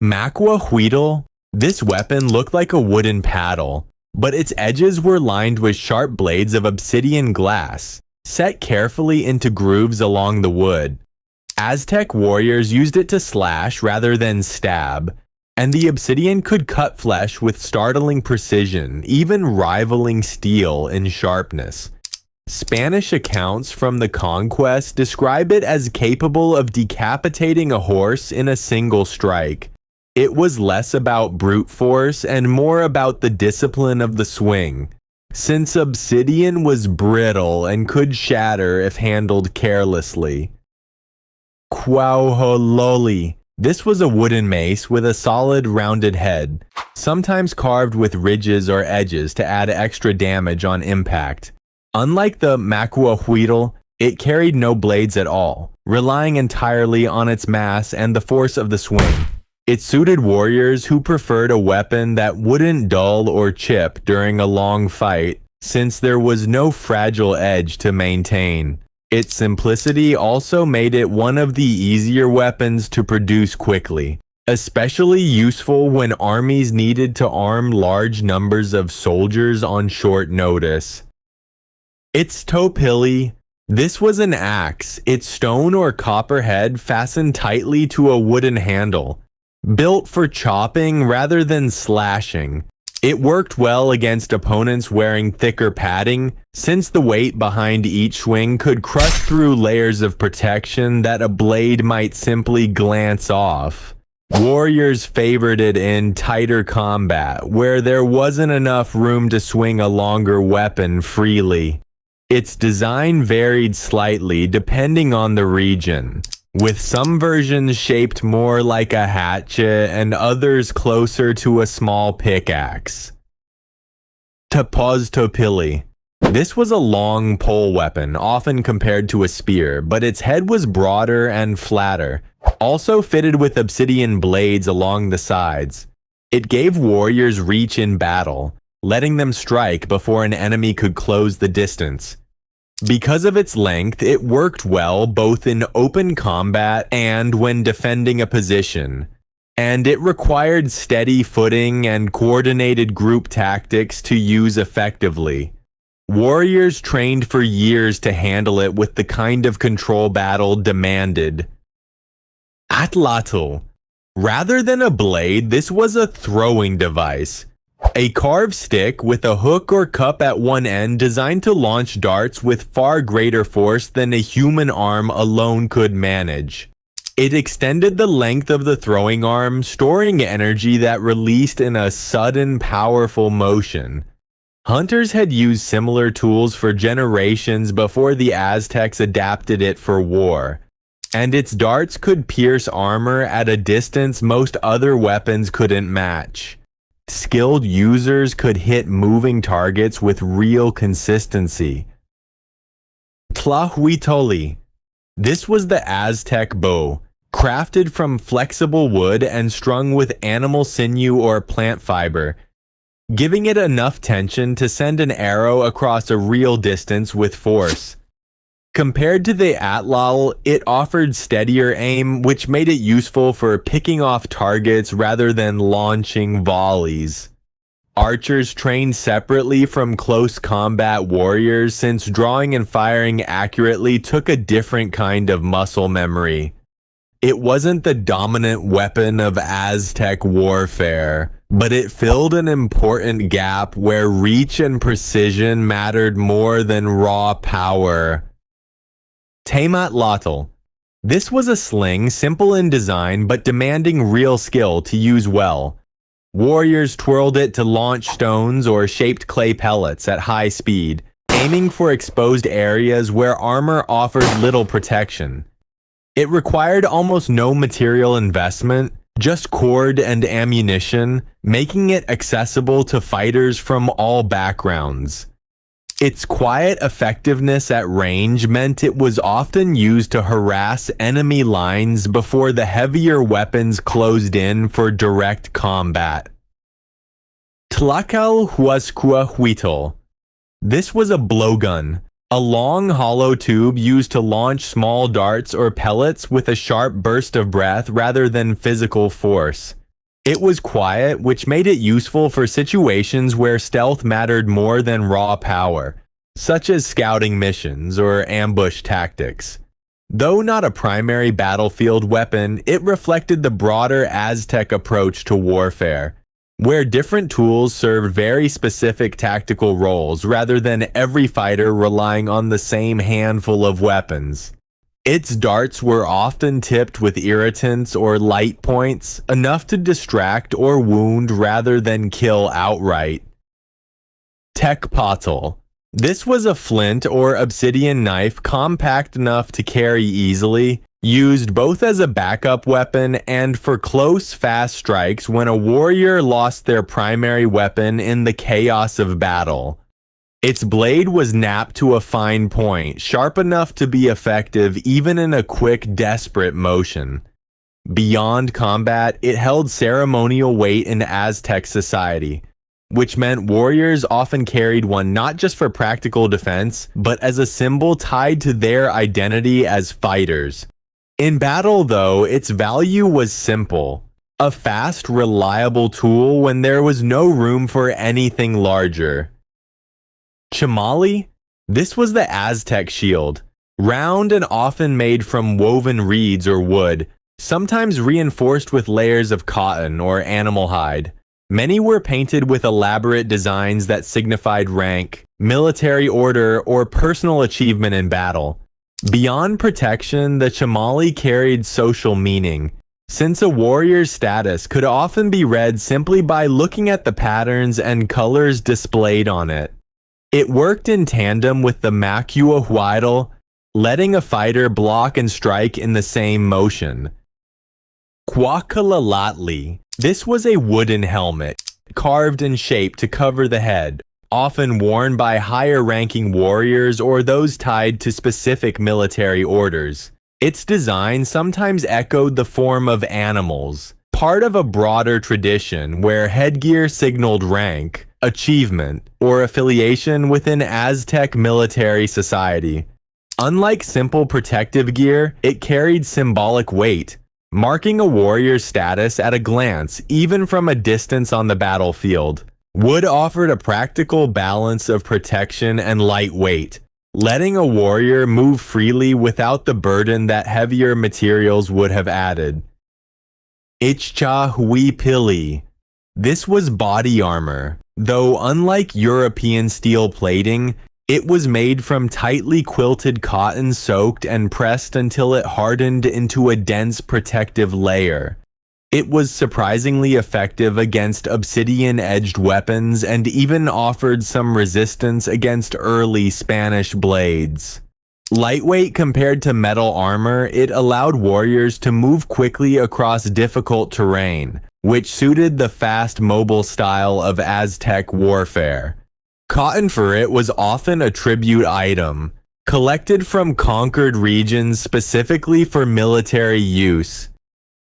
Macuahuitl. This weapon looked like a wooden paddle, but its edges were lined with sharp blades of obsidian glass, set carefully into grooves along the wood. Aztec warriors used it to slash rather than stab, and the obsidian could cut flesh with startling precision, even rivaling steel in sharpness. Spanish accounts from the conquest describe it as capable of decapitating a horse in a single strike. It was less about brute force and more about the discipline of the swing, since obsidian was brittle and could shatter if handled carelessly. Cuauhololli. This was a wooden mace with a solid rounded head, sometimes carved with ridges or edges to add extra damage on impact. Unlike the Macuahuitl, it carried no blades at all, relying entirely on its mass and the force of the swing. It suited warriors who preferred a weapon that wouldn't dull or chip during a long fight, since there was no fragile edge to maintain. Its simplicity also made it one of the easier weapons to produce quickly, especially useful when armies needed to arm large numbers of soldiers on short notice. Itztopilli. This was an axe, its stone or copper head fastened tightly to a wooden handle, built for chopping rather than slashing. It worked well against opponents wearing thicker padding, since the weight behind each swing could crush through layers of protection that a blade might simply glance off. Warriors favored it in tighter combat, where there wasn't enough room to swing a longer weapon freely. Its design varied slightly depending on the region, with some versions shaped more like a hatchet and others closer to a small pickaxe. Tepoztopilli. This was a long pole weapon, often compared to a spear, but its head was broader and flatter, also fitted with obsidian blades along the sides. It gave warriors reach in battle, letting them strike before an enemy could close the distance. Because of its length, it worked well both in open combat and when defending a position, and it required steady footing and coordinated group tactics to use effectively. Warriors trained for years to handle it with the kind of control battle demanded. Atlatl. Rather than a blade, this was a throwing device. A carved stick with a hook or cup at one end designed to launch darts with far greater force than a human arm alone could manage. It extended the length of the throwing arm, storing energy that released in a sudden, powerful motion. Hunters had used similar tools for generations before the Aztecs adapted it for war, and its darts could pierce armor at a distance most other weapons couldn't match. Skilled users could hit moving targets with real consistency. Tlahuitolli. This was the Aztec bow, crafted from flexible wood and strung with animal sinew or plant fiber, giving it enough tension to send an arrow across a real distance with force. Compared to the Atlatl, it offered steadier aim, which made it useful for picking off targets rather than launching volleys. Archers trained separately from close combat warriors, since drawing and firing accurately took a different kind of muscle memory. It wasn't the dominant weapon of Aztec warfare, but it filled an important gap where reach and precision mattered more than raw power. Tematlatl. This was a sling, simple in design but demanding real skill to use well. Warriors twirled it to launch stones or shaped clay pellets at high speed, aiming for exposed areas where armor offered little protection. It required almost no material investment, just cord and ammunition, making it accessible to fighters from all backgrounds. Its quiet effectiveness at range meant it was often used to harass enemy lines before the heavier weapons closed in for direct combat. Tlacalhuazcuahuitl. This was a blowgun, a long hollow tube used to launch small darts or pellets with a sharp burst of breath rather than physical force. It was quiet, which made it useful for situations where stealth mattered more than raw power, such as scouting missions or ambush tactics. Though not a primary battlefield weapon, it reflected the broader Aztec approach to warfare, where different tools served very specific tactical roles rather than every fighter relying on the same handful of weapons. Its darts were often tipped with irritants or light points, enough to distract or wound rather than kill outright. Tecpatl. This was a flint or obsidian knife compact enough to carry easily, used both as a backup weapon and for close, fast strikes when a warrior lost their primary weapon in the chaos of battle. Its blade was napped to a fine point, sharp enough to be effective even in a quick, desperate motion. Beyond combat, it held ceremonial weight in Aztec society, which meant warriors often carried one not just for practical defense, but as a symbol tied to their identity as fighters. In battle, though, its value was simple: a fast, reliable tool when there was no room for anything larger. Chimalli? This was the Aztec shield, round and often made from woven reeds or wood, sometimes reinforced with layers of cotton or animal hide. Many were painted with elaborate designs that signified rank, military order, or personal achievement in battle. Beyond protection, the Chimalli carried social meaning, since a warrior's status could often be read simply by looking at the patterns and colors displayed on it. It worked in tandem with the Macuahuitl, letting a fighter block and strike in the same motion. Cuacalalatli. This was a wooden helmet, carved in shape to cover the head, often worn by higher-ranking warriors or those tied to specific military orders. Its design sometimes echoed the form of animals, part of a broader tradition where headgear signaled rank, achievement, or affiliation within Aztec military society. Unlike simple protective gear, it carried symbolic weight, marking a warrior's status at a glance, even from a distance on the battlefield. Wood offered a practical balance of protection and lightweight, letting a warrior move freely without the burden that heavier materials would have added. Ichcahuipilli. This was body armor, though unlike European steel plating, it was made from tightly quilted cotton soaked and pressed until it hardened into a dense protective layer. It was surprisingly effective against obsidian-edged weapons and even offered some resistance against early Spanish blades. Lightweight compared to metal armor, it allowed warriors to move quickly across difficult terrain, which suited the fast, mobile style of Aztec warfare. Cotton for it was often a tribute item, collected from conquered regions specifically for military use.